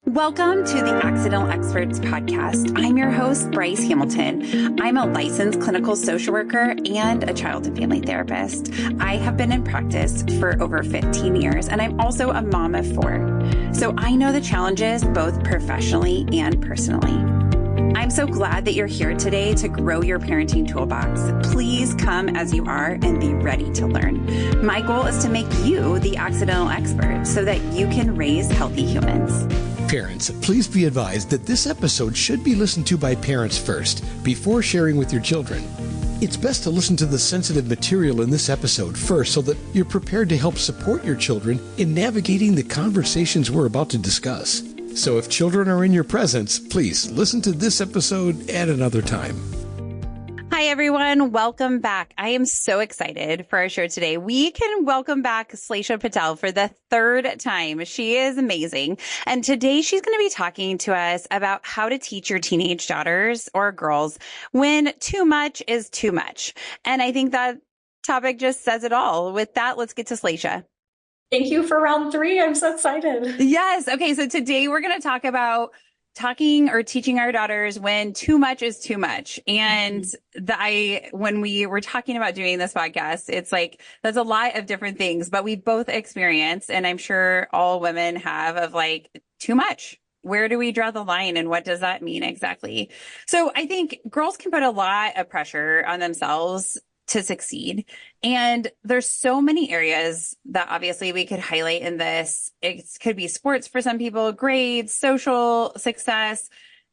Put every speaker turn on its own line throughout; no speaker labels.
Welcome to the Accidental Experts podcast. I'm your host, Bryce Hamilton. I'm a licensed clinical social worker and a child and family therapist. I have been in practice for over 15 years, and I'm also a mom of 4. So I know the challenges both professionally and personally. I'm so glad that you're here today to grow your parenting toolbox. Please come as you are and be ready to learn. My goal is to make you the accidental expert so that you can raise healthy humans.
Parents, please be advised that this episode should be listened to by parents first, before sharing with your children. It's best to listen to the sensitive material in this episode first so that you're prepared to help support your children in navigating the conversations we're about to discuss. So if children are in your presence, please listen to this episode at another time.
Hi, everyone. Welcome back. I am so excited for our show today. We can welcome back Slesha Patel for the 3rd time. She is amazing. And today she's going to be talking to us about how to teach your teenage daughters or girls when too much is too much. And I think that topic just says it all. With that, let's get to Slesha.
Thank you for round 3. I'm so excited.
Yes. Okay. So today we're going to talk about talking or teaching our daughters when too much is too much. And when we were talking about doing this podcast, it's like, there's a lot of different things, but we both experience, and I'm sure all women have, of like too much. Where do we draw the line and what does that mean exactly? So I think girls can put a lot of pressure on themselves to succeed. And there's so many areas that obviously we could highlight in this. It could be sports for some people, grades, social success.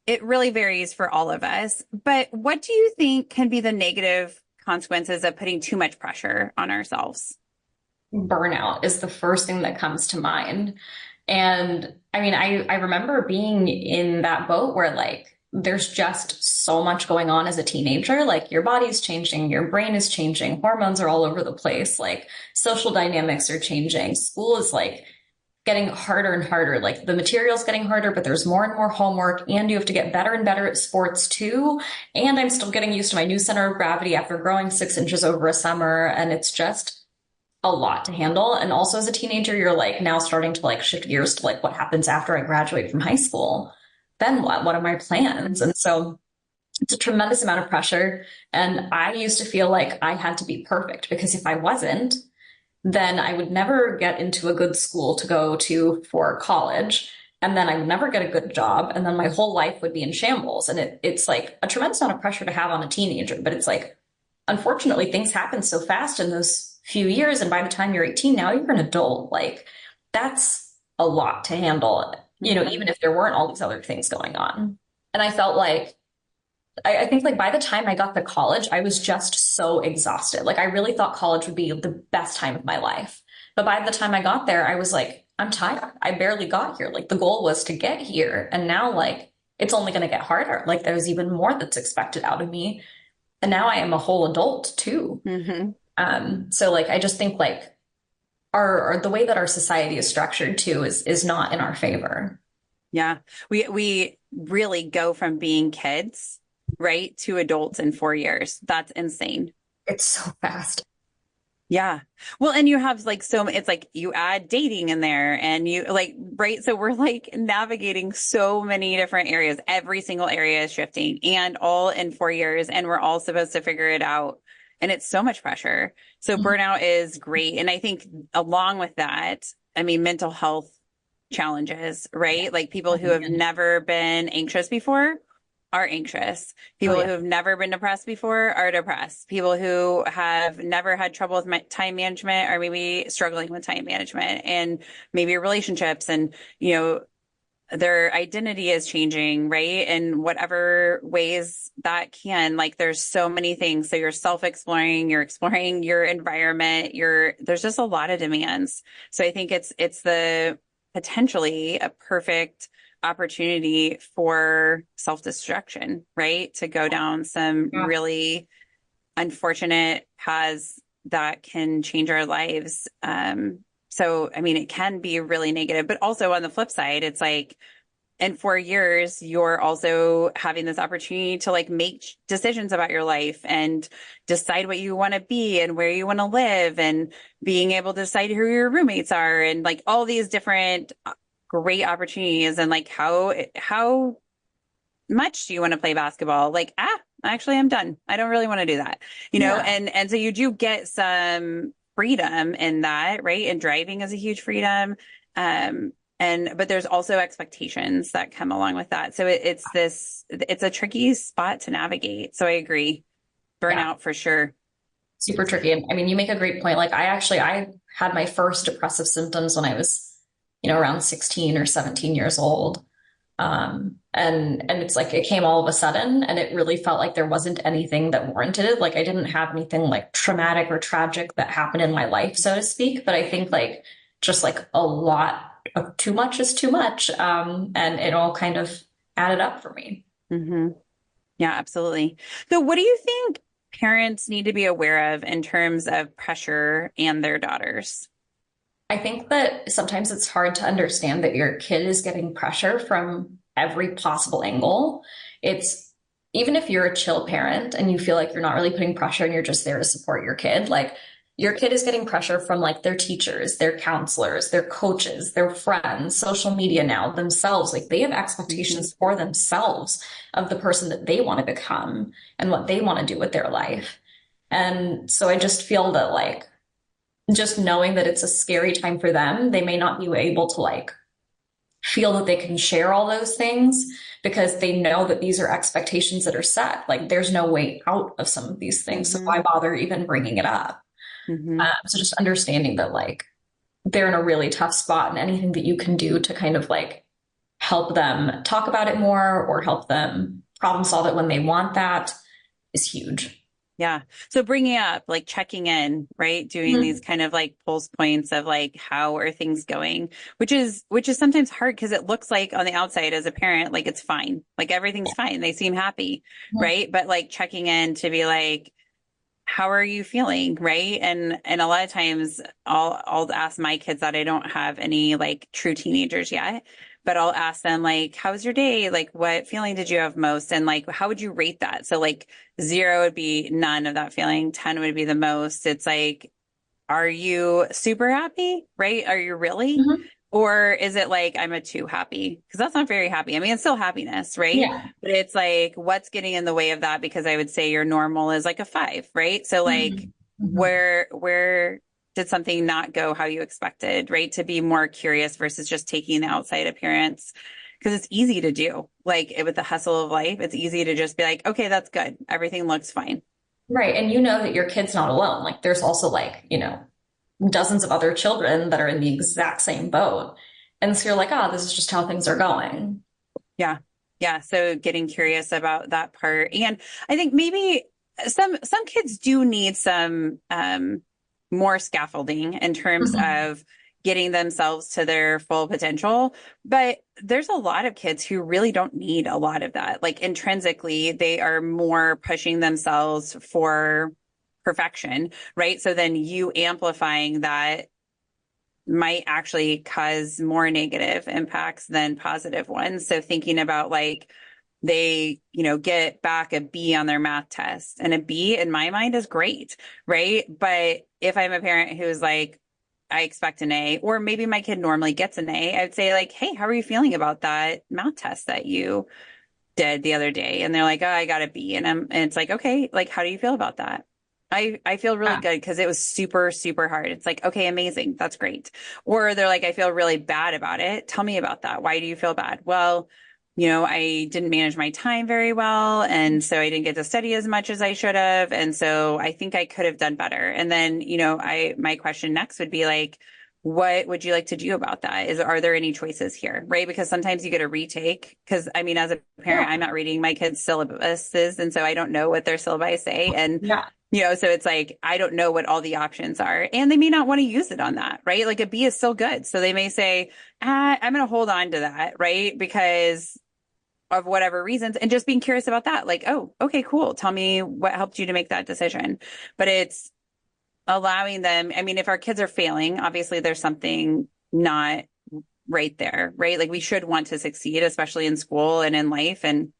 It really varies for all of us. But what do you think can be the negative consequences of putting too much pressure on ourselves?
Burnout is the first thing that comes to mind. And I mean, I remember being in that boat where like, there's just so much going on as a teenager. Like your body's changing, your brain is changing, hormones are all over the place, like social dynamics are changing. School is like getting harder and harder. Like the material's getting harder, but there's more and more homework, and you have to get better and better at sports too. And I'm still getting used to my new center of gravity after growing 6 inches over a summer. And it's just a lot to handle. And also as a teenager, you're like now starting to like shift gears to like what happens after I graduate from high school. Then what? What are my plans? And so it's a tremendous amount of pressure. And I used to feel like I had to be perfect, because if I wasn't, then I would never get into a good school to go to for college. And then I would never get a good job. And then my whole life would be in shambles. And it's like a tremendous amount of pressure to have on a teenager. But it's like, unfortunately, things happen so fast in those few years. And by the time you're 18, now you're an adult. Like that's a lot to handle, you know, even if there weren't all these other things going on. And I felt like, I think like by the time I got to college, I was just so exhausted. Like I really thought college would be the best time of my life. But by the time I got there, I was like, I'm tired. I barely got here. Like the goal was to get here. And now like, it's only going to get harder. Like there's even more that's expected out of me. And now I am a whole adult too. So like, I just think like, the way that our society is structured too is not in our favor.
Yeah. We really go from being kids, right, to adults in 4 years. That's insane.
It's so fast.
Yeah. Well, and you have like it's like you add dating in there and you like, right. So we're like navigating so many different areas. Every single area is shifting, and all in 4 years. And we're all supposed to figure it out. And it's so much pressure. So burnout is great. And I think along with that, I mean, mental health challenges, right? Like people who have never been anxious before are anxious. People who have never been depressed before are depressed. People who have never had trouble with time management are maybe struggling with time management, and maybe relationships, and, you know, their identity is changing, right? In whatever ways that can, like, there's so many things. So you're self-exploring, you're exploring your environment, there's just a lot of demands. So I think it's the potentially a perfect opportunity for self-destruction, right? To go down some really unfortunate paths that can change our lives. So, I mean, it can be really negative, but also on the flip side, it's like in 4 years, you're also having this opportunity to like make decisions about your life and decide what you want to be and where you want to live, and being able to decide who your roommates are, and like all these different great opportunities and like how much do you want to play basketball? Like, actually I'm done. I don't really want to do that.
Yeah.
And so you do get some freedom in that, right? And driving is a huge freedom. But there's also expectations that come along with that. So it's a tricky spot to navigate. So I agree.
Yeah.
Burnout for sure.
Super tricky. And I mean, you make a great point. Like I had my first depressive symptoms when I was, around 16 or 17 years old. And it's like it came all of a sudden and it really felt like there wasn't anything that warranted it. Like I didn't have anything like traumatic or tragic that happened in my life, so to speak. But I think like just like a lot of too much is too much. And it all kind of added up for me.
Hmm. Yeah, absolutely. So what do you think parents need to be aware of in terms of pressure and their daughters?
I think that sometimes it's hard to understand that your kid is getting pressure from every possible angle. It's even if you're a chill parent and you feel like you're not really putting pressure and you're just there to support your kid, like your kid is getting pressure from like their teachers, their counselors, their coaches, their friends, social media now, themselves. Like they have
Hmm.
expectations for themselves of the person that they want to become and what they want to do with their life. And so I just feel that like just knowing that it's a scary time for them, they may not be able to like feel that they can share all those things because they know that these are expectations that are set. Like there's no way out of some of these things. So
Hmm.
why bother even bringing it up?
Hmm.
So just understanding that like they're in a really tough spot and anything that you can do to kind of like help them talk about it more or help them problem solve it when they want that is huge.
Yeah. So bringing up like checking in, right? Doing these
Mhm.
kind of like pulse points of like how are things going, which is sometimes hard because it looks like on the outside as a parent like it's fine. Like everything's fine. They seem happy, right? But like checking in to be like how are you feeling, right? And a lot of times I'll ask my kids that I don't have any like true teenagers yet, but I'll ask them like, how was your day? Like what feeling did you have most? And like how would you rate that? So like 0 would be none of that feeling, 10 would be the most. It's like are you super happy? Right? Are you really?
Mhm.
Or is it like I'm a too happy? Because that's not very happy. I mean, it's still happiness, right?
Yeah.
But it's like what's getting in the way of that? Because I would say your normal is like a 5, right? So like
Mhm. Mhm.
where did something not go how you expected, right? To be more curious versus just taking the outside appearance. Because it's easy to do. Like with the hustle of life, it's easy to just be like, okay, that's good. Everything looks fine.
Right. And you know that your kid's not alone. Like there's also like, dozens of other children that are in the exact same boat. And so you're like, oh, this is just how things are going.
Yeah. Yeah. So getting curious about that part. And I think maybe some kids do need some more scaffolding in terms
Mhm.
of getting themselves to their full potential. But there's a lot of kids who really don't need a lot of that. Like intrinsically, they are more pushing themselves for perfection, right? So then you amplifying that might actually cause more negative impacts than positive ones. So thinking about like they, get back a B on their math test and a B in my mind is great, right? But if I'm a parent who's like, I expect an A, or maybe my kid normally gets an A, I'd say like, hey, how are you feeling about that math test that you did the other day? And they're like, oh, I got a B. And it's like, okay, like, how do you feel about that? I feel really
Yeah.
good because it was super, super hard. It's like, okay, amazing. That's great. Or they're like, I feel really bad about it. Tell me about that. Why do you feel bad? Well, I didn't manage my time very well. And so I didn't get to study as much as I should have. And so I think I could have done better. And then, my question next would be like, what would you like to do about that? Are there any choices here? Right? Because sometimes you get a retake. Because I mean, as a parent, I'm
Yeah.
not reading my kids' syllabuses. And so I don't know what their syllabi say. And,
Yeah.
so it's like, I don't know what all the options are. And they may not want to use it on that, right? Like a B is still good. So they may say, I'm going to hold on to that, right? Because of whatever reasons and just being curious about that. Like, oh, okay, cool. Tell me what helped you to make that decision. But it's allowing them. I mean, if our kids are failing, obviously there's something not right there, right? Like we should want to succeed, especially in school and in life. And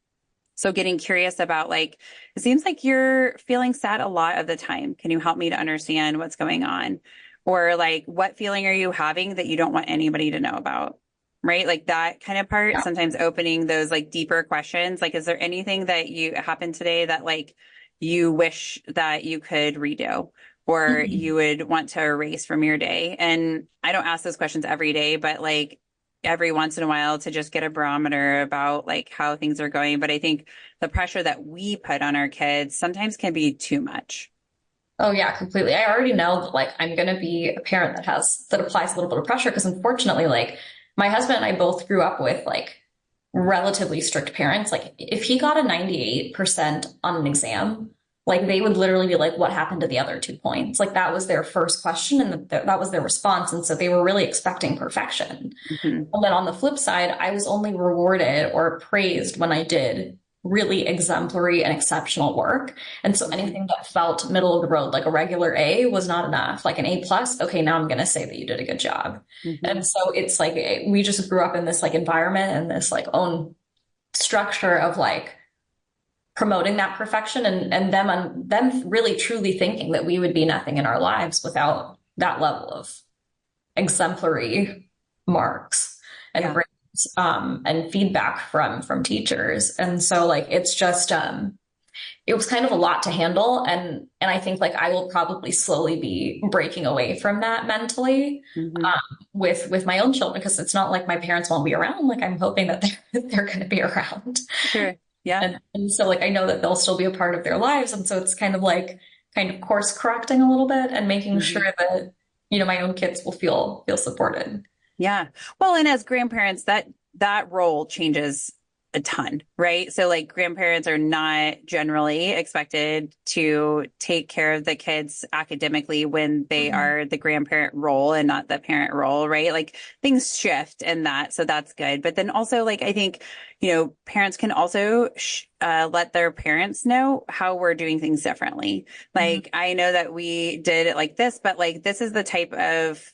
so getting curious about like, it seems like you're feeling sad a lot of the time. Can you help me to understand what's going on? Or like, what feeling are you having that you don't want anybody to know about? right? Like that kind of part,
Yeah.
sometimes opening those like deeper questions. Like, is there anything that you happened today that like you wish that you could redo or
Mhm.
you would want to erase from your day? And I don't ask those questions every day, but like every once in a while to just get a barometer about like how things are going. But I think the pressure that we put on our kids sometimes can be too much.
Oh yeah, completely. I already know that like I'm gonna be a parent that applies a little bit of pressure because unfortunately, like my husband and I both grew up with like relatively strict parents. Like if he got a 98% on an exam, like they would literally be like, "What happened to the other 2 points?" Like that was their first question, and that was their response, and so they were really expecting perfection.
Hmm.
And then on the flip side, I was only rewarded or praised when I did really exemplary and exceptional work. And so
Hmm.
anything that felt middle of the road, like a regular A, was not enough. Like an A plus, okay, now I'm going to say that you did a good job.
Hmm.
And so it's like we just grew up in this like environment and this like own structure of like promoting that perfection and them really truly thinking that we would be nothing in our lives without that level of exemplary marks and
Yeah.
grades and feedback from teachers. And so like it's just it was kind of a lot to handle and I think like I will probably slowly be breaking away from that mentally
Hmm.
um, with my own children because it's not like my parents won't be around. Like I'm hoping that they're going to be around.
Sure. Yeah.
And so like I know that they'll still be a part of their lives. And so it's kind of like kind of course correcting a little bit and making sure
Hmm.
that, you know, my own kids will feel supported.
Yeah. Well, and as grandparents, that role changes a ton, right? So like grandparents are not generally expected to take care of the kids academically when they
Mhm.
are the grandparent role and not the parent role, right? Like things shift in that, so that's good. But then also like I think, parents can also let their parents know how we're doing things differently.
Mhm.
Like I know that we did it like this, but like this is the type of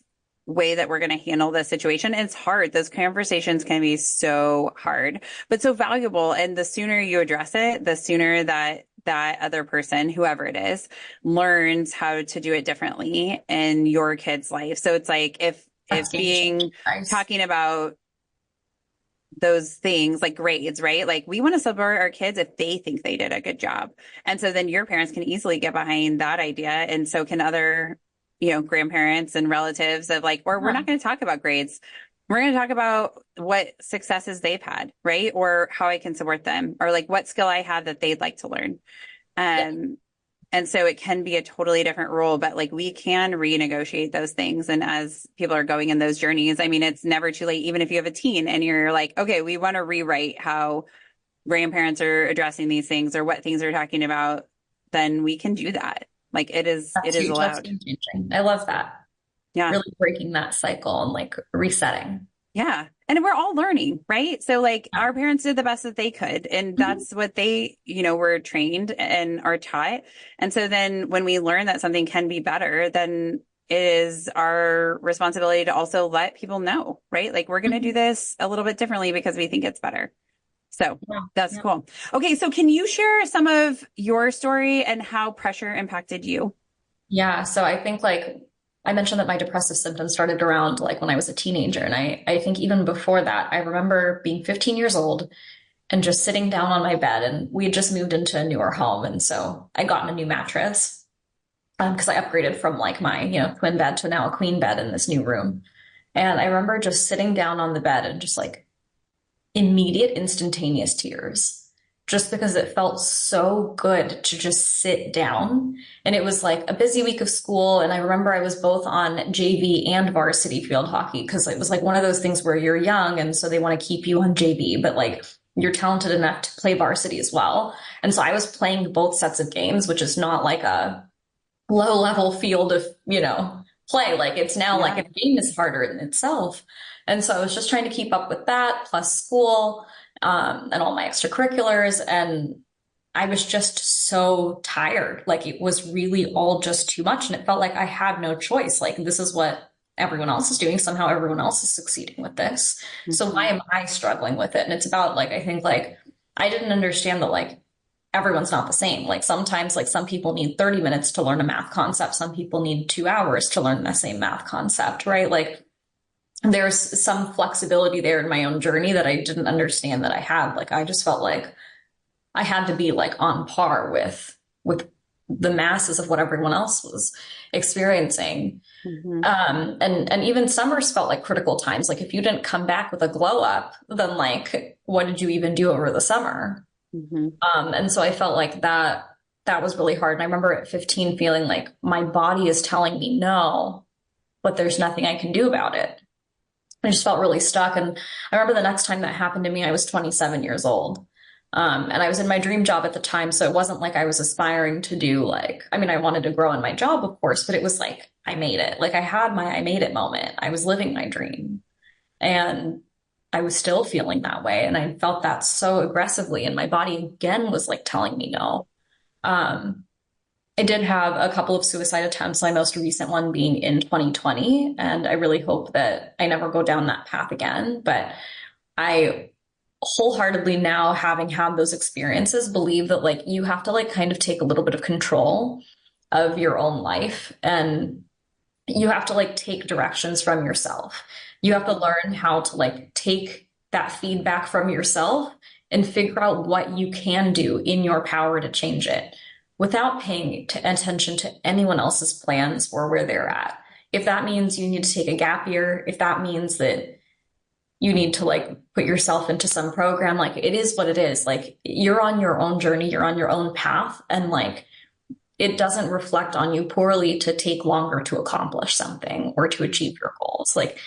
way that we're going to handle this situation. And it's hard. Those conversations can be so hard, but so valuable. And the sooner you address it, the sooner that other person, whoever it is, learns how to do it differently in your kid's life. So it's like
That's
if
game changing,
being
guys.
talking about those things like grades, right? Like we want to support our kids if they think they did a good job. And so then your parents can easily get behind that idea. And so can other, grandparents and relatives of like, or we're
Yeah.
not going to talk about grades. We're going to talk about what successes they've had, right? Or how I can support them or like what skill I have that they'd like to learn.
Yeah.
Um, and so it can be a totally different role, but like we can renegotiate those things. And as people are going in those journeys, I mean, it's never too late, even if you have a teen and you're like, okay, we want to rewrite how grandparents are addressing these things or what things they're talking about, then we can do that. Like it
That's
is
huge. That's
allowed.
game changing. I love that.
Yeah.
Really breaking that cycle and like resetting.
Yeah. And we're all learning, right? So like
Yeah.
our parents did the best that they could, and
Mhm.
that's what they, were trained and are taught. And so then when we learn that something can be better, then it is our responsibility to also let people know, right? Like we're going to do
Mhm.
this a little bit differently because we think it's better. So
Yeah.
that's
Yeah.
cool. Okay. So can you share some of your story and how pressure impacted you?
Yeah. So I think like I mentioned that my depressive symptoms started around like when I was a teenager. And I think even before that, I remember being 15 years old and just sitting down on my bed. And we had just moved into a newer home. And so I gotten a new mattress because I upgraded from like my, twin bed to now a queen bed in this new room. And I remember just sitting down on the bed and just like immediate instantaneous tears just because it felt so good to just sit down. And it was like a busy week of school. And I remember I was both on JV and varsity field hockey because it was like one of those things where you're young and so they want to keep you on JV, but like you're talented enough to play varsity as well. And so I was playing both sets of games, which is not like a low level field of, play. Like it's now like
Yeah.
a game is harder in itself. And so I was just trying to keep up with that plus school, and all my extracurriculars. And I was just so tired. Like it was really all just too much. And it felt like I had no choice. Like this is what everyone else is doing. Somehow everyone else is succeeding with this. So why
Hmm.
am I struggling with it? And it's about like, I think like I didn't understand that like everyone's not the same. Like sometimes, like some people need 30 minutes to learn a math concept. Some people need 2 hours to learn the same math concept, right? Like there's some flexibility there in my own journey that I didn't understand that I had. Like I just felt like I had to be like on par with the masses of what everyone else was experiencing.
Hmm.
And even summers felt like critical times. Like if you didn't come back with a glow up, then like what did you even do over the summer?
Hmm.
And so I felt like that was really hard. And I remember at 15 feeling like my body is telling me no, but there's nothing I can do about it. I just felt really stuck. And I remember the next time that happened to me, I was 27 years old. And I was in my dream job at the time. So it wasn't like I was aspiring to do like, I mean, I wanted to grow in my job, of course, but it was like, I made it. Like I had my I made it moment. I was living my dream. And I was still feeling that way. And I felt that so aggressively. And my body again was like telling me no. Um, I did have a couple of suicide attempts, my most recent one being in 2020. And I really hope that I never go down that path again. But I wholeheartedly now, having had those experiences, believe that like you have to like kind of take a little bit of control of your own life, and you have to like take directions from yourself. You have to learn how to like take that feedback from yourself and figure out what you can do in your power to change it without paying attention to anyone else's plans or where they're at. If that means you need to take a gap year, if that means that you need to like put yourself into some program, like it is what it is. Like you're on your own journey, you're on your own path, and like it doesn't reflect on you poorly to take longer to accomplish something or to achieve your goals. Like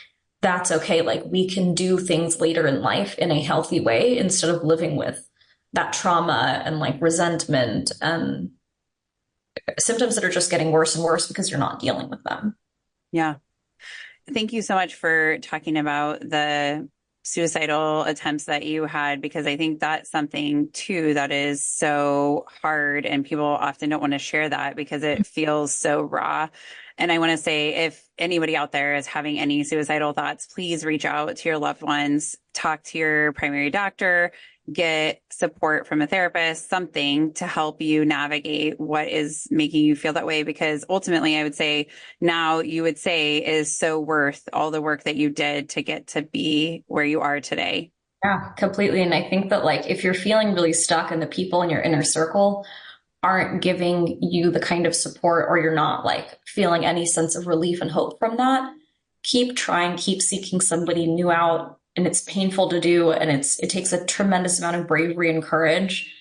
that's okay. Like we can do things later in life in a healthy way instead of living with that trauma and like resentment and symptoms that are just getting worse and worse because you're not dealing with them.
Yeah. Thank you so much for talking about the suicidal attempts that you had, because I think that's something too that is so hard, and people often don't want to share that because it feels so raw. And I want to say, if anybody out there is having any suicidal thoughts, please reach out to your loved ones, talk to your primary doctor, get support from a therapist, something to help you navigate what is making you feel that way. Because ultimately, I would say now you would say is so worth all the work that you did to get to be where you are today.
Yeah, completely. And I think that like if you're feeling really stuck and the people in your inner circle aren't giving you the kind of support, or you're not like feeling any sense of relief and hope from that, keep trying, keep seeking somebody new out. And it's painful to do, and it takes a tremendous amount of bravery and courage.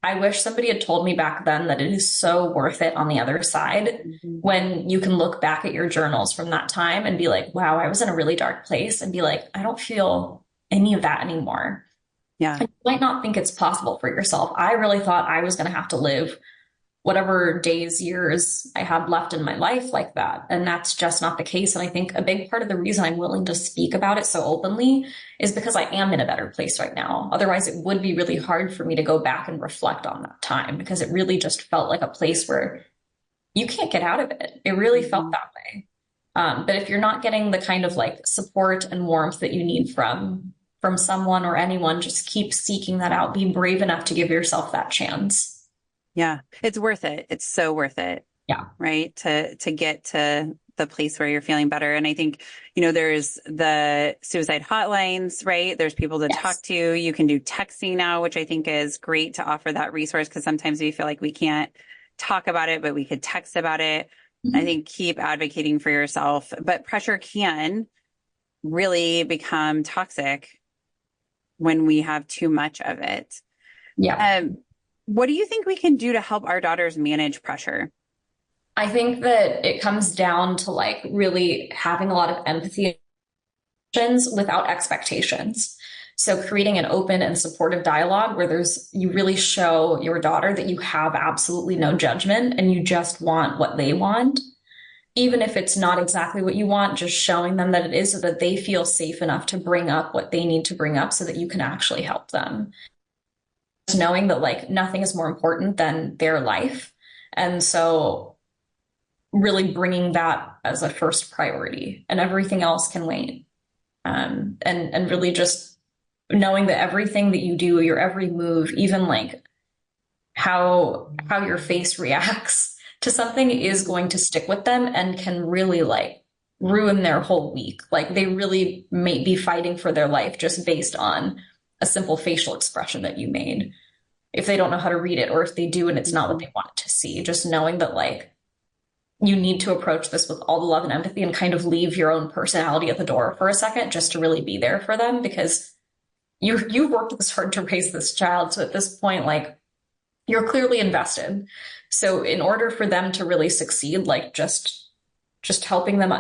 I wish somebody had told me back then that it is so worth it on the other side,
Mhm.
when you can look back at your journals from that time and be like, wow, I was in a really dark place, and be like, I don't feel any of that anymore.
Yeah.
And you might not think it's possible for yourself. I really thought I was going to have to live whatever days, years I had left in my life like that. And that's just not the case. And I think a big part of the reason I'm willing to speak about it so openly is because I am in a better place right now. Otherwise, it would be really hard for me to go back and reflect on that time, because it really just felt like a place where you can't get out of it. It really felt
Mhm.
that way. But if you're not getting the kind of like support and warmth that you need from someone or anyone, just keep seeking that out. Be brave enough to give yourself that chance.
Yeah. It's worth it. It's so worth it,
Yeah.
right? To get to the place where you're feeling better. And I think, you know, there's the suicide hotlines, right? There's people to talk
Yes.
to. You can do texting now, which I think is great to offer that resource, because sometimes we feel like we can't talk about it, but we could text about it. I
Mhm.
think keep advocating for yourself, but pressure can really become toxic when we have too much of it.
Yeah.
Um, what do you think we can do to help our daughters manage pressure?
I think that it comes down to like really having a lot of empathy without expectations. So creating an open and supportive dialogue where you really show your daughter that you have absolutely no judgment and you just want what they want. Even if it's not exactly what you want, just showing them that it is, so that they feel safe enough to bring up what they need to bring up so that you can actually help them. Just knowing that like nothing is more important than their life. And so really bringing that as a first priority, and everything else can wait. And really just knowing that everything that you do, your every move, even like how your face reacts to something, is going to stick with them and can really like ruin their whole week. Like they really may be fighting for their life just based on a simple facial expression that you made. If they don't know how to read it, or if they do and it's not what
Mhm.
they want to see, just knowing that like you need to approach this with all the love and empathy and kind of leave your own personality at the door for a second just to really be there for them because you've worked this hard to raise this child. So at this point, like you're clearly invested. So in order for them to really succeed, like just helping them,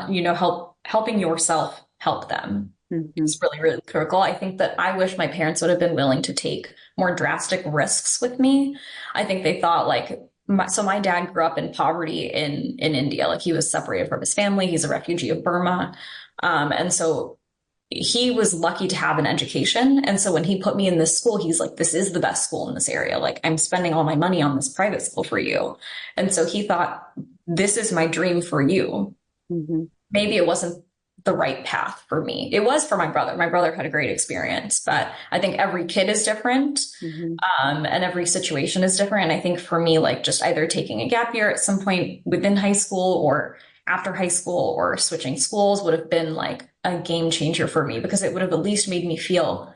helping yourself help them
Mhm.
is really, really critical. I think that I wish my parents would have been willing to take more drastic risks with me. I think they thought like, so my dad grew up in poverty in India. Like he was separated from his family. He's a refugee of Burma. And so he was lucky to have an education. And so when he put me in this school, he's like, this is the best school in this area. Like I'm spending all my money on this private school for you. And so he thought, this is my dream for you.
Mhm.
Maybe it wasn't the right path for me. It was for my brother. My brother had a great experience, but I think every kid is different,
Mhm.
and every situation is different. And I think for me, like just either taking a gap year at some point within high school or after high school or switching schools would have been like a game changer for me because it would have at least made me feel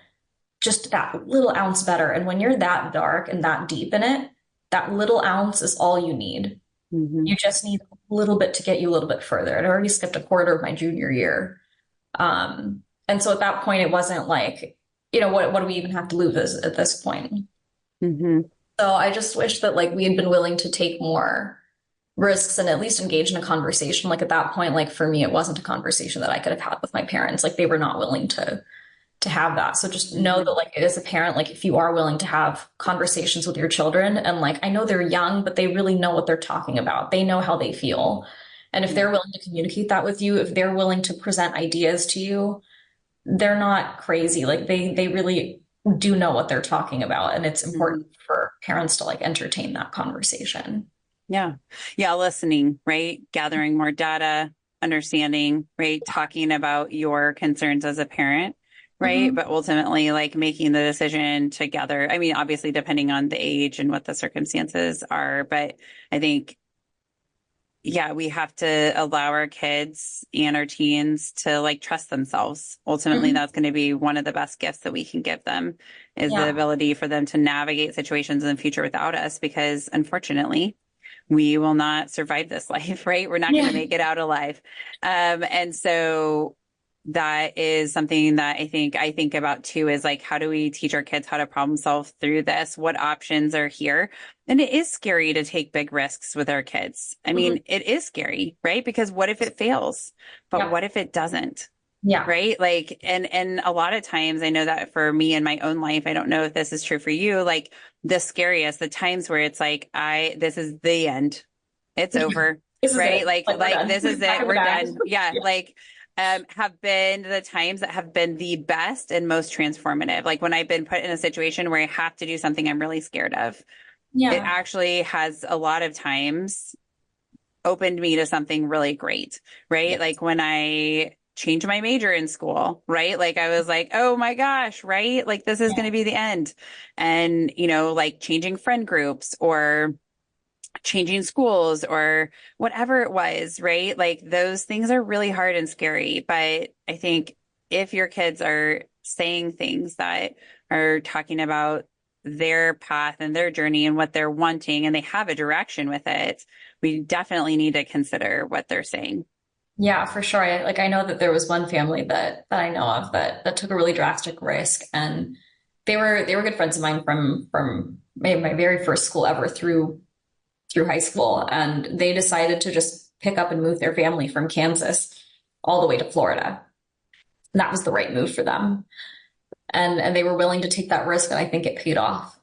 just that little ounce better. And when you're that dark and that deep in it, that little ounce is all you need.
Mhm.
You just need a little bit to get you a little bit further. I'd already skipped a quarter of my junior year. And so at that point, it wasn't like, what do we even have to lose at this point?
Mhm.
So I just wish that like we had been willing to take more risks and at least engage in a conversation. Like at that point, like for me, it wasn't a conversation that I could have had with my parents. Like they were not willing to have that. So just know that
Mhm.
like as a parent, like if you are willing to have conversations with your children and like I know they're young, but they really know what they're talking about. They know how they feel. And if
Yeah.
they're willing to communicate that with you, if they're willing to present ideas to you, they're not crazy. Like they really do know what they're talking about. And it's important
Mhm.
for parents to like entertain that conversation.
Yeah. Yeah. Listening, right? Gathering more data, understanding, right? Talking about your concerns as a parent, right?
Mhm.
But ultimately, like making the decision together. I mean, obviously, depending on the age and what the circumstances are, but I think yeah, we have to allow our kids and our teens to like trust themselves. Ultimately,
Mhm.
that's going to be one of the best gifts that we can give them is the
Yeah.
ability for them to navigate situations in the future without us, because unfortunately, we will not survive this life, right? We're not going to
Yeah.
make it out alive. And so that is something that I think about too is like, how do we teach our kids how to problem solve through this? What options are here? And it is scary to take big risks with our kids. I
Mhm.
mean, it is scary, right? Because what if it fails? But
Yep.
what if it doesn't?
Yeah.
Right? Like, and a lot of times I know that for me in my own life, I don't know if this is true for you, like the scariest, the times where it's like, this is the end. It's over,
This is
right?
it.
Like,
Like we're
like
done.
this is
Back
it.
in the
We're
bag.
done. Yeah.
Yeah.
Like, have been the times that have been the best and most transformative. Like when I've been put in a situation where I have to do something I'm really scared of, it
Yeah.
actually has a lot of times opened me to something really great, right?
Yes.
Like when I changed my major in school, right? Like I was like, oh my gosh, right? Like this is going to
Yeah.
be the end. And, like changing friend groups or changing schools or whatever it was, right? Like those things are really hard and scary. But I think if your kids are saying things that are talking about their path and their journey and what they're wanting and they have a direction with it, we definitely need to consider what they're saying.
Yeah, for sure. I know that there was one family that I know of that took a really drastic risk, and they were good friends of mine from my very first school ever through high school, and they decided to just pick up and move their family from Kansas all the way to Florida. And that was the right move for them, and they were willing to take that risk, and I think it paid off,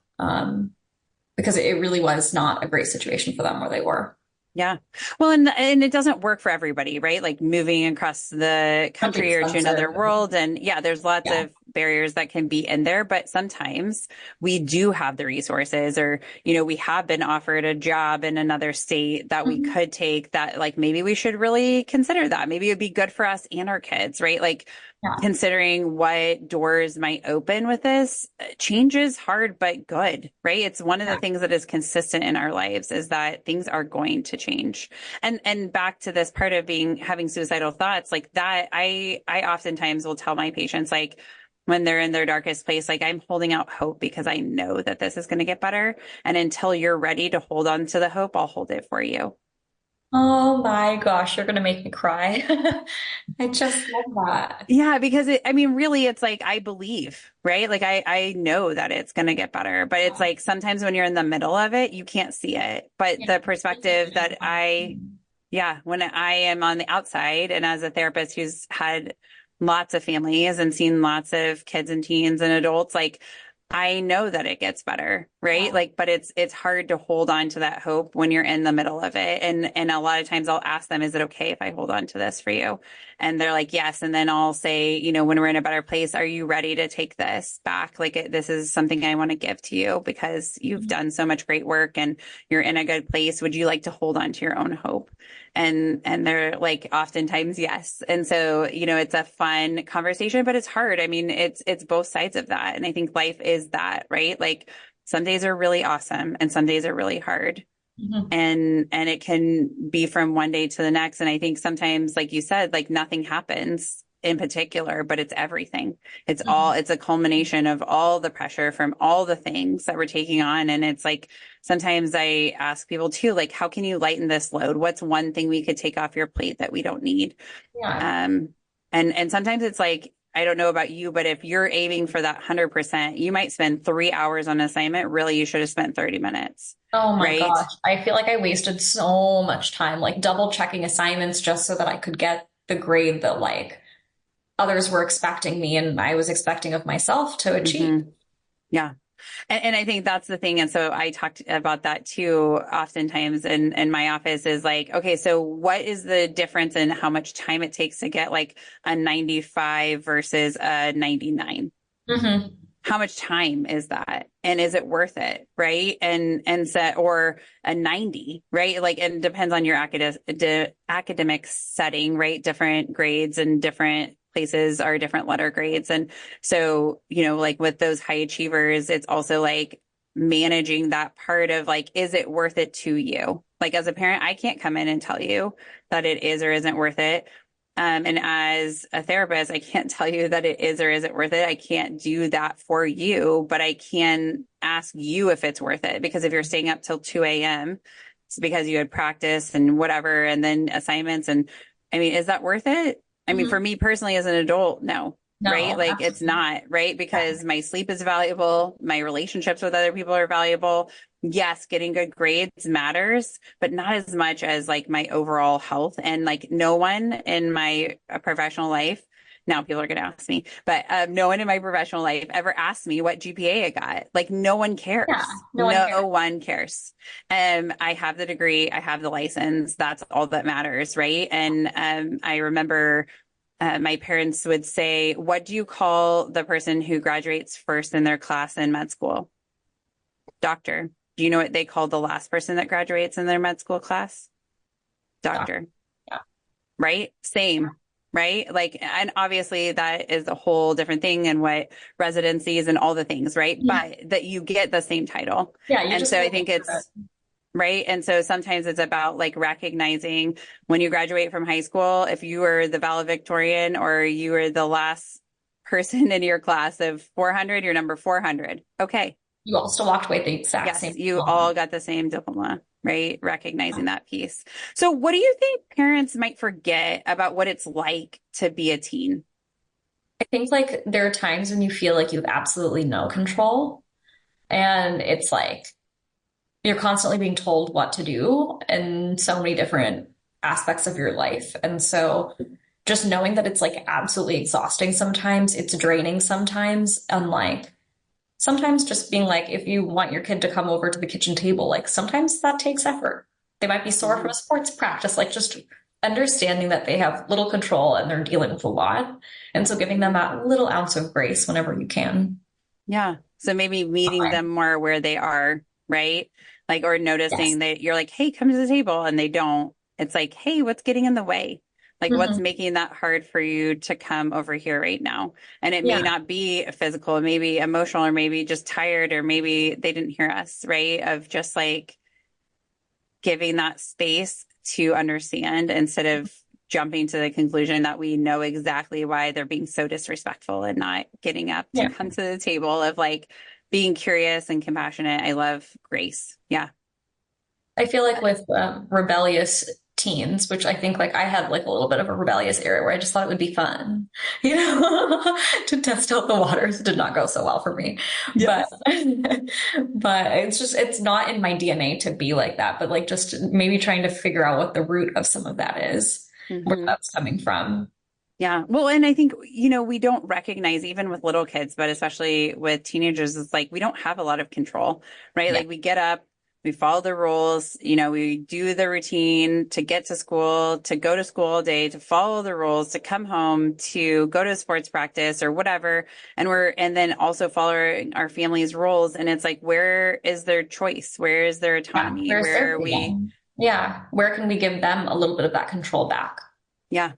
because it really was not a great situation for them where they were.
Yeah. Well, and it doesn't work for everybody, right? Like moving across the
Really
country or to
expensive.
another world. And yeah, there's lots
Yeah.
of barriers that can be in there, but sometimes we do have the resources or, we have been offered a job in another state that we
Mhm.
could take that like maybe we should really consider that. Maybe it'd be good for us and our kids, right? Like
Yeah.
considering what doors might open with this. Change is hard, but good, right? It's one of the
Yeah.
things that is consistent in our lives is that things are going to change. And back to this part of having suicidal thoughts, like that, I oftentimes will tell my patients, like, when they're in their darkest place, like, I'm holding out hope because I know that this is going to get better. And until you're ready to hold on to the hope, I'll hold it for you.
Oh my gosh, you're gonna make me cry. I just love that.
Yeah, because I mean, really, it's like I believe, right? Like I know that it's going to get better, but it's like sometimes when you're in the middle of it, you can't see it. But
Yeah.
the perspective that yeah, when I am on the outside and as a therapist who's had lots of families and seen lots of kids and teens and adults, like I know that it gets better, right? Like, but it's hard to hold on to that hope when you're in the middle of it. And a lot of times I'll ask them, is it okay if I hold on to this for you? And they're like, yes. And then I'll say, when we're in a better place, are you ready to take this back? Like, this is something I want to give to you because you've done so much great work and you're in a good place. Would you like to hold on to your own hope? And they're like, oftentimes, yes. And so, it's a fun conversation, but it's hard. I mean, it's both sides of that. And I think life is that, right? Like some days are really awesome and some days are really hard.
Mhm.
And it can be from one day to the next. And I think sometimes, like you said, like nothing happens in particular, but it's everything.
Mhm.
It's a culmination of all the pressure from all the things that we're taking on. And it's like, sometimes I ask people too, like, how can you lighten this load? What's one thing we could take off your plate that we don't need?
Yeah.
Um, and sometimes it's like, I don't know about you, but if you're aiming for that 100%, you might spend 3 hours on assignment. Really, you should have spent 30 minutes,
Oh my
right?
gosh. I feel like I wasted so much time like double checking assignments just so that I could get the grade that like others were expecting me and I was expecting of myself to achieve.
Hmm. Yeah. And I think that's the thing. And so I talked about that too, oftentimes in my office is like, okay, so what is the difference in how much time it takes to get like a 95 versus a 99?
Hmm.
How much time is that? And is it worth it? Right. Or a 90, right? Like, and it depends on your academic setting, right? Different grades and different places are different letter grades. And so, like with those high achievers, it's also like managing that part of like, is it worth it to you? Like as a parent, I can't come in and tell you that it is or isn't worth it. And as a therapist, I can't tell you that it is or isn't worth it. I can't do that for you, but I can ask you if it's worth it. Because if you're staying up till 2 a.m., it's because you had practice and whatever, and then assignments. And I mean, is that worth it? I mean, for
Hmm.
me personally, as an adult, no, right?
No,
Like it's
absolutely.
not, right?
Yeah.
Because my sleep is valuable. My relationships with other people are valuable. Yes, getting good grades matters, but not as much as like my overall health. And like no one in my professional life, now people are going to ask me, but no one in my professional life ever asked me what GPA I got. Like no one
Yeah.
cares.
No one
No
cares.
one cares. I have the degree, I have the license. That's all that matters, right? And I remember my parents would say, what do you call the person who graduates first in their class in med school? Doctor. Do you know what they call the last person that graduates in their med school class?
Doc.
Doctor,
Yeah.
right? Same, right? Like, and obviously that is a whole different thing and what residencies and all the things, right?
Yeah.
But that you get the same title.
Yeah. You
And
just
so I
make it
think
through it.
it's right. And so sometimes it's about like recognizing when you graduate from high school, if you were the valedictorian or you were the last person in your class of 400, you're number 400. Okay.
You all still walked away with the exact
Yes,
same
you
diploma.
all got the same diploma, right? Recognizing that piece. So, what do you think parents might forget about what it's like to be a teen?
I think like there are times when you feel like you have absolutely no control. And it's like you're constantly being told what to do in so many different aspects of your life. And so just knowing that it's like absolutely exhausting sometimes, it's draining sometimes, and like sometimes just being like, if you want your kid to come over to the kitchen table, like sometimes that takes effort. They might be sore from a
Mhm.
sports practice, like just understanding that they have little control and they're dealing with a lot. And so giving them that little ounce of grace whenever you can.
Yeah. So maybe meeting
Okay.
them more where they are, right? Like, or
Yes.
noticing that you're like, hey, come to the table, and they don't. It's like, hey, what's getting in the way? Like, what's
Hmm.
making that hard for you to come over here right now? And it may
Yeah.
not be physical, it may be emotional, or maybe just tired, or maybe they didn't hear us, right? Of just like giving that space to understand instead of jumping to the conclusion that we know exactly why they're being so disrespectful and not getting up to
Yeah.
come to the table of like being curious and compassionate. I love grace. Yeah.
I feel like with rebellious teens, which I think like I had like a little bit of a rebellious era where I just thought it would be fun, you know, to test out the waters. It did not go so well for me, but
Yes.
but it's just it's not in my DNA to be like that. But like just maybe trying to figure out what the root of some of that is, where
Hmm.
that's coming from.
Yeah. Well, and I think, we don't recognize even with little kids, but especially with teenagers, it's like we don't have a lot of control, right?
Yeah,
Like we get up, we follow the rules, we do the routine to get to school, to go to school all day, to follow the rules, to come home, to go to sports practice or whatever. And then also following our family's rules. And it's like, where is their choice? Where is their
yeah.
autonomy?
Where's their
Where are we?
freedom? Yeah, where can we give them a little bit of that control back?
Yeah.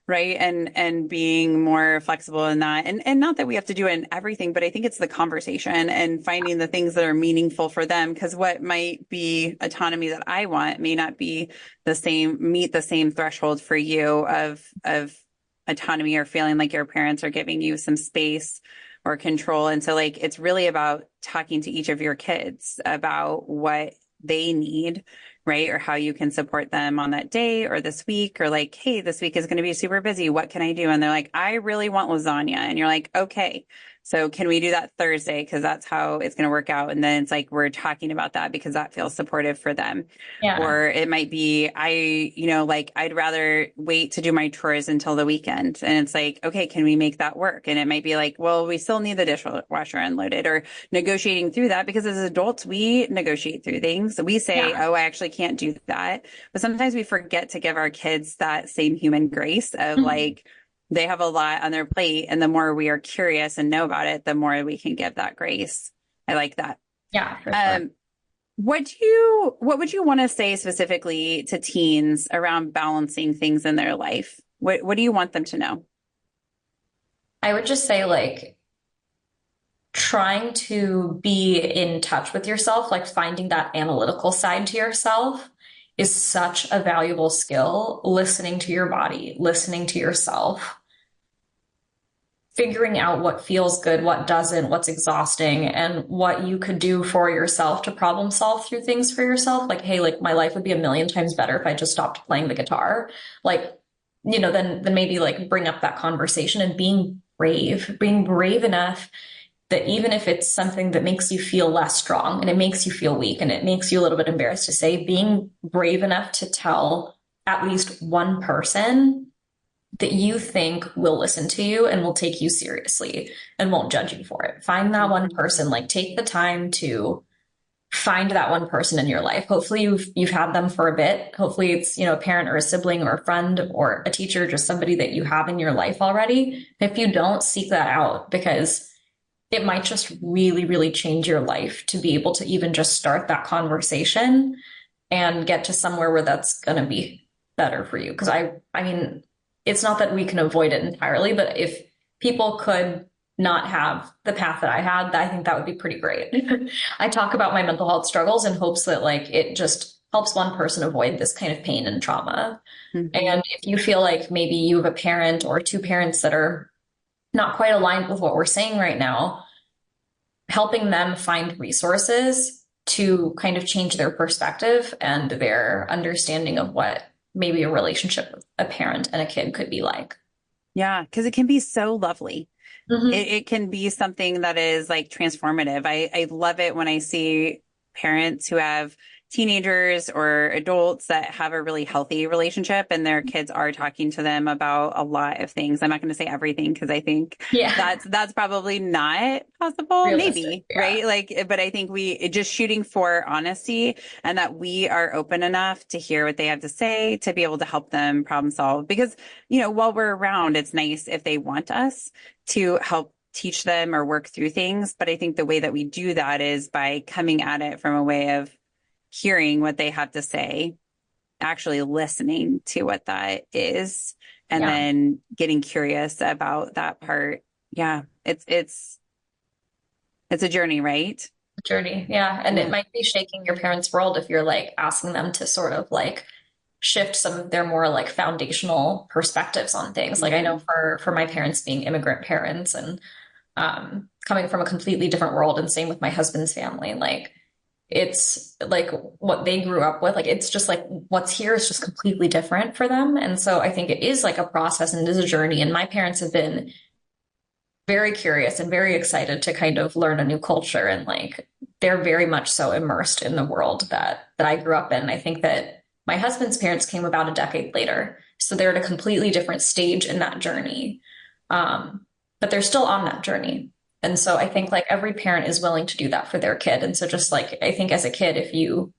Right. And being more flexible in that. And not that we have to do it in everything, but I think it's the conversation and finding the things that are meaningful for them. Because what might be autonomy that I want may not be meet the same threshold for you of autonomy, or feeling like your parents are giving you some space or control. And so like it's really about talking to each of your kids about what they need, right? Or how you can support them on that day or this week, or like, hey, this week is going to be super busy. What can I do? And they're like, I really want lasagna. And you're like, okay, so can we do that Thursday? Because that's how it's going to work out. And then it's like, we're talking about that because that feels supportive for them.
Yeah.
Or it might be, like I'd rather wait to do my chores until the weekend. And it's like, okay, can we make that work? And it might be like, well, we still need the dishwasher unloaded, or negotiating through that, because as adults, we negotiate through things. We say,
Yeah.
oh, I actually can't do that. But sometimes we forget to give our kids that same human grace of
Mhm.
like, they have a lot on their plate. And the more we are curious and know about it, the more we can give that grace. I like that.
Yeah, for sure.
Um, what would you want to say specifically to teens around balancing things in their life? What do you want them to know?
I would just say like trying to be in touch with yourself, like finding that analytical side to yourself is such a valuable skill. Listening to your body, listening to yourself, figuring out what feels good, what doesn't, what's exhausting, and what you could do for yourself to problem solve through things for yourself. Like, hey, like my life would be a million times better if I just stopped playing the guitar. Like, then maybe like bring up that conversation and being brave enough that even if it's something that makes you feel less strong and it makes you feel weak and it makes you a little bit embarrassed to say, being brave enough to tell at least one person that you think will listen to you and will take you seriously and won't judge you for it. Find that one
Mhm.
person, like take the time to find that one person in your life. Hopefully you've had them for a bit. Hopefully it's, a parent or a sibling or a friend or a teacher, just somebody that you have in your life already. If you don't, seek that out because it might just really, really change your life to be able to even just start that conversation and get to somewhere where that's going to be better for you. Because I mean, it's not that we can avoid it entirely, but if people could not have the path that I had, I think that would be pretty great. I talk about my mental health struggles in hopes that like it just helps one person avoid this kind of pain and trauma.
Mhm.
And if you feel like maybe you have a parent or two parents that are not quite aligned with what we're saying right now, helping them find resources to kind of change their perspective and their understanding of what maybe a relationship with a parent and a kid could be like.
Yeah, because it can be so lovely. It,
Mm-hmm.
it can be something that is like transformative. I love it when I see parents who have teenagers or adults that have a really healthy relationship and their kids are talking to them about a lot of things. I'm not going to say everything because I think
Yeah,
that's probably not possible.
realistic.
Maybe,
Yeah.
right? Like, but I think just shooting for honesty and that we are open enough to hear what they have to say to be able to help them problem solve. Because, while we're around, it's nice if they want us to help teach them or work through things. But I think the way that we do that is by coming at it from a way of hearing what they have to say actually listening to what that is and
Yeah.
then getting curious about that part. Yeah, it's a journey, right?
Journey. Yeah. And it
Yeah.
might be shaking your parents' world if you're like asking them to sort of like shift some of their more like foundational perspectives on things. Like I know
Mhm.
for my parents being immigrant parents and coming from a completely different world, and same with my husband's family, like it's like what they grew up with, like it's just like what's here is just completely different for them. And so I think it is like a process and it is a journey. And my parents have been very curious and very excited to kind of learn a new culture, and like they're very much so immersed in the world that I grew up in. I think that my husband's parents came about a decade later, so they're at a completely different stage in that journey. But they're still on that journey. And so I think like every parent is willing to do that for their kid. And so just like I think as a kid, if you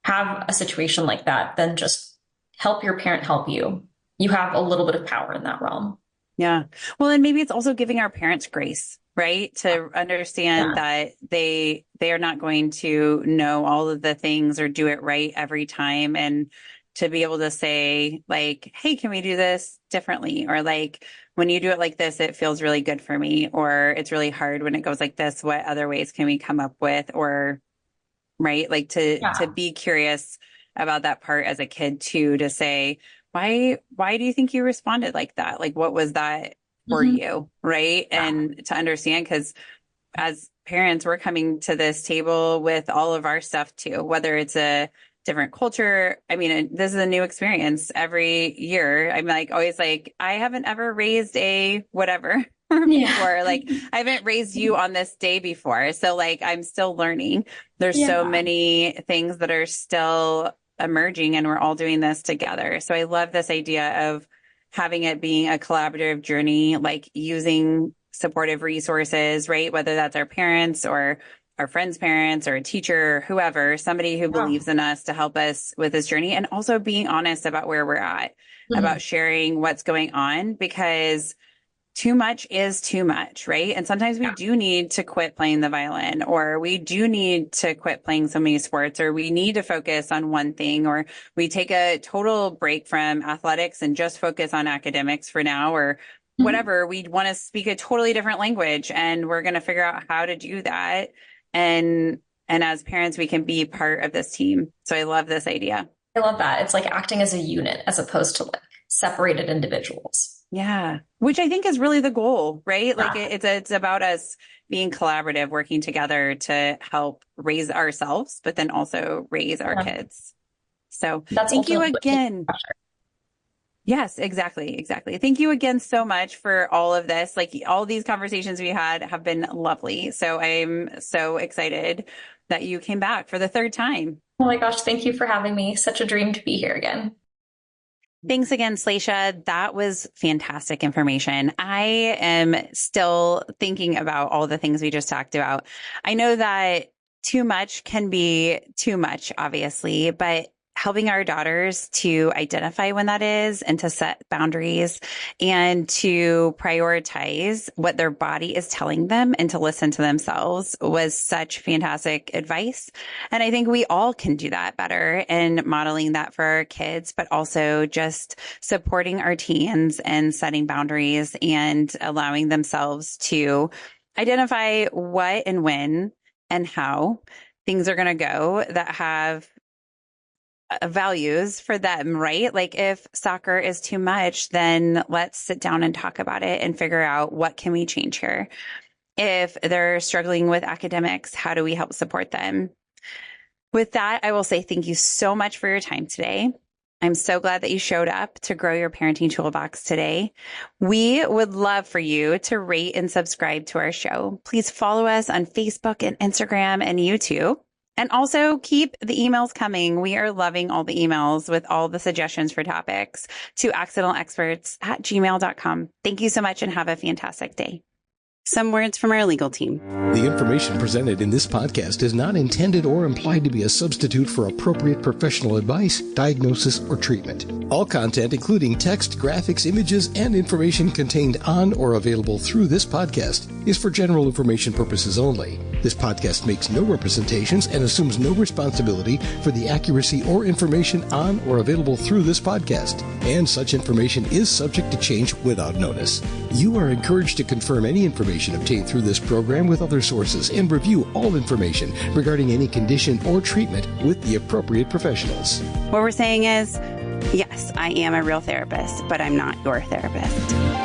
have a situation like that, then just help your parent help you. You have a little bit of power in that realm.
Yeah. Well, and maybe it's also giving our parents grace, right? To understand
Yeah.
that they are not going to know all of the things or do it right every time, and to be able to say like, "Hey, can we do this differently?" Or like, "When you do it like this, it feels really good for me," or "It's really hard when it goes like this. What other ways can we come up with?" Or right? Like to
Yeah.
be curious about that part as a kid too, to say, why do you think you responded like that? Like what was that for
Mhm.
you? Right.
Yeah.
And to understand, because as parents, we're coming to this table with all of our stuff too, whether it's a different culture. I mean, this is a new experience every year. I'm like, always like, I haven't ever raised a whatever
Yeah.
before. Like, I haven't raised you on this day before. So, like, I'm still learning. There's so
Yeah.
many things that are still emerging, and we're all doing this together. So, I love this idea of having it being a collaborative journey, like using supportive resources, right? Whether that's our parents or our friends' parents or a teacher, or whoever, somebody who
Yeah.
believes in us to help us with this journey, and also being honest about where we're at,
Mhm.
about sharing what's going on, because too much is too much, right? And sometimes we
Yeah.
do need to quit playing the violin, or we do need to quit playing so many sports, or we need to focus on one thing, or we take a total break from athletics and just focus on academics for now, or
Mhm.
whatever. We want to speak a totally different language, and we're going to figure out how to do that. And and as parents, we can be part of this team. So I love this idea.
I love that. It's like acting as a unit as opposed to like separated individuals.
Yeah, which I think is really the goal, right? Like
Yeah.
it's about us being collaborative, working together to help raise ourselves, but then also raise our
Yeah.
kids. So
That's
thank you
ultimately what takes
again.
pressure.
Yes, exactly, exactly. Thank you again so much for all of this. Like all these conversations we had have been lovely. So I'm so excited that you came back for the third time.
Oh my gosh, thank you for having me. Such a dream to be here again.
Thanks again, Slesha. That was fantastic information. I am still thinking about all the things we just talked about. I know that too much can be too much, obviously, but helping our daughters to identify when that is and to set boundaries and to prioritize what their body is telling them and to listen to themselves was such fantastic advice. And I think we all can do that better in modeling that for our kids, but also just supporting our teens and setting boundaries and allowing themselves to identify what and when and how things are going to go that have values for them, right? Like if soccer is too much, then let's sit down and talk about it and figure out what can we change here. If they're struggling with academics, how do we help support them? With that, I will say thank you so much for your time today. I'm so glad that you showed up to grow your parenting toolbox today. We would love for you to rate and subscribe to our show. Please follow us on Facebook and Instagram and YouTube. And also keep the emails coming. We are loving all the emails with all the suggestions for topics to accidentalexperts@gmail.com. Thank you so much and have a fantastic day. Some words from our legal team.
The information presented in this podcast is not intended or implied to be a substitute for appropriate professional advice, diagnosis, or treatment. All content, including text, graphics, images, and information contained on or available through this podcast, is for general information purposes only. This podcast makes no representations and assumes no responsibility for the accuracy or information on or available through this podcast, and such information is subject to change without notice. You are encouraged to confirm any information obtained through this program with other sources and review all information regarding any condition or treatment with the appropriate professionals.
What we're saying is, yes, I am a real therapist, but I'm not your therapist.